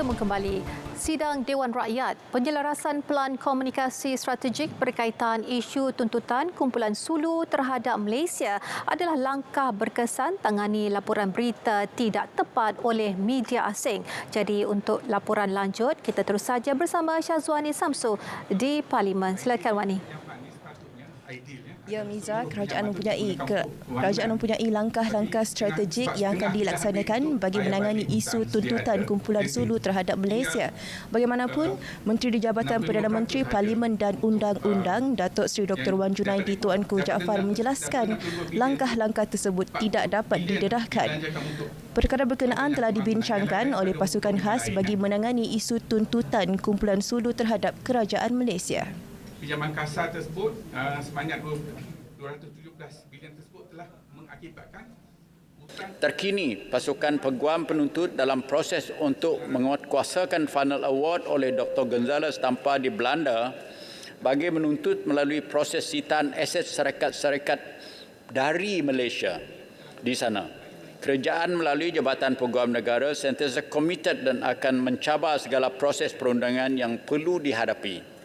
bersama kembali. Sidang Dewan Rakyat, penjelarasan pelan komunikasi strategik berkaitan isu tuntutan kumpulan Sulu terhadap Malaysia adalah langkah berkesan tangani laporan berita tidak tepat oleh media asing. Jadi untuk laporan lanjut, kita terus saja bersama Syazwani Samsu di Parlimen. Silakan Wani. Ya Miza, kerajaan mempunyai langkah-langkah strategik yang akan dilaksanakan bagi menangani isu tuntutan kumpulan Sulu terhadap Malaysia. Bagaimanapun, Menteri di Jabatan Perdana Menteri Parlimen dan Undang-Undang Datuk Seri Dr. Wan Junaidi Tuanku Jaafar menjelaskan langkah-langkah tersebut tidak dapat didedahkan. Perkara berkenaan telah dibincangkan oleh pasukan khas bagi menangani isu tuntutan kumpulan Sulu terhadap kerajaan Malaysia. Pinjaman kasar tersebut sebanyak 217 bilion tersebut telah mengakibatkan terkini pasukan peguam penuntut dalam proses untuk menguatkuasakan final award oleh Dr. Gonzales tanpa di Belanda bagi menuntut melalui proses sitaan aset syarikat-syarikat dari Malaysia di sana. Kerajaan melalui Jabatan Peguam Negara sentiasa komited dan akan mencabar segala proses perundangan yang perlu dihadapi.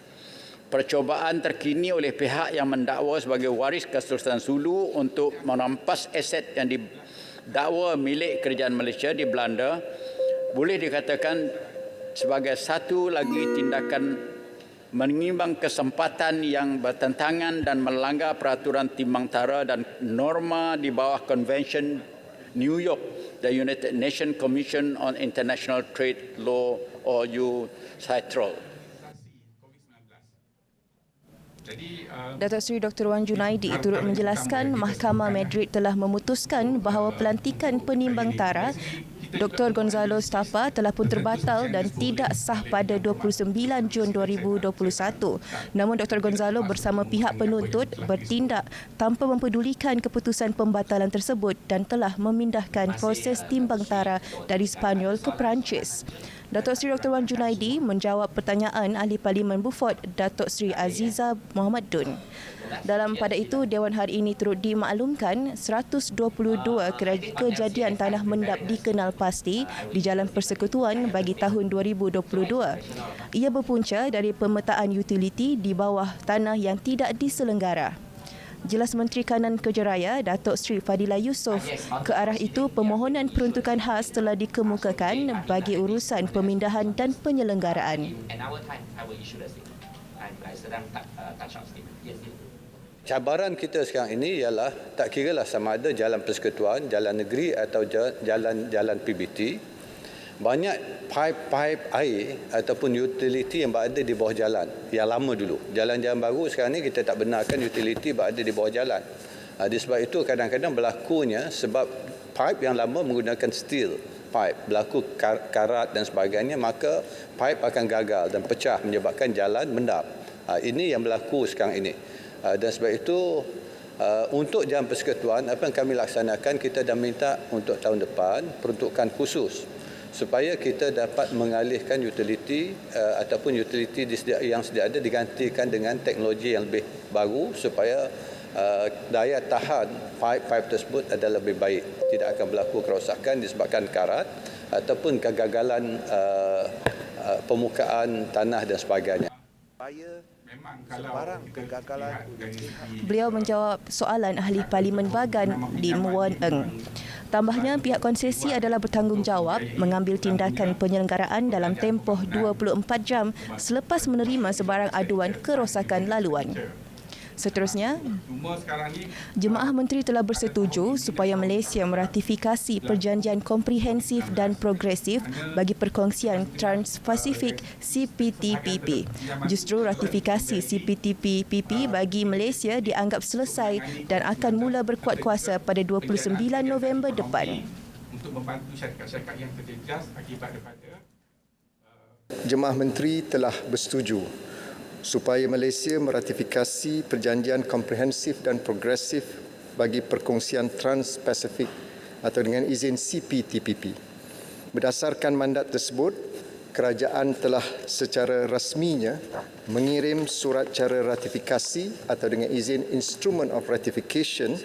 Percobaan terkini oleh pihak yang mendakwa sebagai waris Kesultanan Sulu untuk merampas aset yang didakwa milik kerajaan Malaysia di Belanda boleh dikatakan sebagai satu lagi tindakan mengimbang kesempatan yang bertentangan dan melanggar peraturan timbang tara dan norma di bawah Convention New York, the United Nations Commission on International Trade Law or UCITRAL. Datuk Seri Dr. Wan Junaidi turut menjelaskan Mahkamah Madrid telah memutuskan bahawa pelantikan penimbang tara Dr. Gonzalo Stapa telah pun terbatal dan tidak sah pada 29 Jun 2021. Namun Dr. Gonzalo bersama pihak penuntut bertindak tanpa mempedulikan keputusan pembatalan tersebut dan telah memindahkan proses timbang tara dari Sepanyol ke Perancis. Datuk Seri Dr. Wan Junaidi menjawab pertanyaan Ahli Parlimen Beaufort Datuk Seri Aziza Muhammad Dun. Dalam pada itu, Dewan hari ini turut dimaklumkan 122 kejadian tanah mendap dikenal pasti di Jalan Persekutuan bagi tahun 2022. Ia berpunca dari pemetaan utiliti di bawah tanah yang tidak diselenggara. Jelas Menteri Kanan Kerja Raya Datuk Seri Fadila Yusof, ke arah itu permohonan peruntukan khas telah dikemukakan bagi urusan pemindahan dan penyelenggaraan. Cabaran kita sekarang ini ialah tak kiralah sama ada jalan persekutuan, jalan negeri atau jalan PBT, banyak pipe air ataupun utility yang berada di bawah jalan yang lama dulu. Jalan-jalan baru sekarang ni kita tak benarkan utility berada di bawah jalan. Disebab itu kadang-kadang berlakunya sebab pipe yang lama menggunakan steel pipe, berlaku karat dan sebagainya, maka pipe akan gagal dan pecah menyebabkan jalan mendap. Ini yang berlaku sekarang ini. Dan sebab itu untuk jalan persekutuan apa yang kami laksanakan, kita dah minta untuk tahun depan peruntukan khusus supaya kita dapat mengalihkan utility ataupun utility yang sedia ada digantikan dengan teknologi yang lebih baru supaya daya tahan pipe tersebut adalah lebih baik, tidak akan berlaku kerosakan disebabkan karat ataupun kegagalan permukaan tanah dan sebagainya. Beliau menjawab soalan Ahli Parlimen Bagan Lim Wan Eng. Tambahnya, pihak konsesi adalah bertanggungjawab mengambil tindakan penyelenggaraan dalam tempoh 24 jam selepas menerima sebarang aduan kerosakan laluan. Seterusnya, Jemaah Menteri telah bersetuju supaya Malaysia meratifikasi Perjanjian Komprehensif dan Progresif bagi Perkongsian Trans-Pasifik CPTPP. Justru ratifikasi CPTPP bagi Malaysia dianggap selesai dan akan mula berkuat kuasa pada 29 November depan. Untuk membantu syarikat-syarikat yang terjejas akibat daripada Jemaah Menteri telah bersetuju supaya Malaysia meratifikasi Perjanjian Komprehensif dan Progresif bagi Perkongsian Trans-Pasifik atau dengan izin CPTPP. Berdasarkan mandat tersebut, kerajaan telah secara rasminya mengirim surat cara ratifikasi atau dengan izin Instrument of Ratification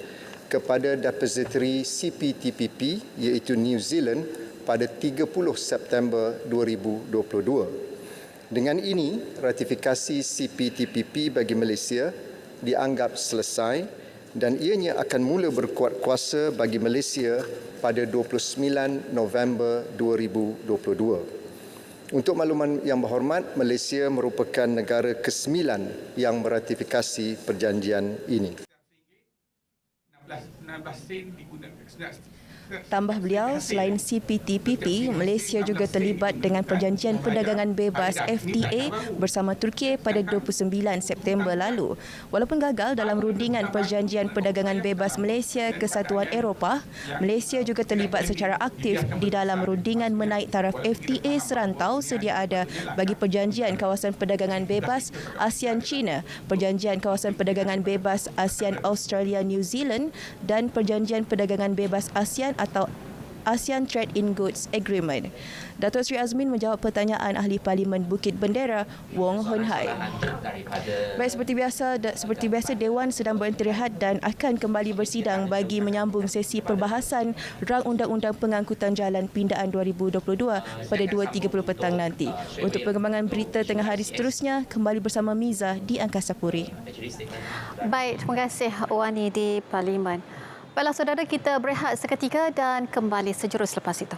kepada Depository CPTPP iaitu New Zealand pada 30 September 2022. Dengan ini, ratifikasi CPTPP bagi Malaysia dianggap selesai dan ianya akan mula berkuat kuasa bagi Malaysia pada 29 November 2022. Untuk makluman yang berhormat, Malaysia merupakan negara ke-9 yang meratifikasi perjanjian ini. 16 sen digunakan. Tambah beliau, selain CPTPP, Malaysia juga terlibat dengan Perjanjian Perdagangan Bebas FTA bersama Turki pada 29 September lalu. Walaupun gagal dalam rundingan Perjanjian Perdagangan Bebas Malaysia Kesatuan Eropah, Malaysia juga terlibat secara aktif di dalam rundingan menaik taraf FTA serantau sedia ada bagi Perjanjian Kawasan Perdagangan Bebas ASEAN-China, Perjanjian Kawasan Perdagangan Bebas ASEAN-Australia New Zealand dan Perjanjian Perdagangan Bebas ASEAN atau ASEAN Trade in Goods Agreement. Datuk Seri Azmin menjawab pertanyaan Ahli Parlimen Bukit Bendera, Wong Hun Hai. Baik, seperti biasa Dewan sedang beristirahat dan akan kembali bersidang bagi menyambung sesi perbahasan Rang Undang-Undang Pengangkutan Jalan Pindaan 2022 pada 2.30 petang nanti. Untuk pengembangan berita tengah hari seterusnya, kembali bersama Miza di Angkasa Puri. Baik, terima kasih Wani di Parlimen. Baiklah saudara, kita berehat seketika dan kembali sejurus lepas itu.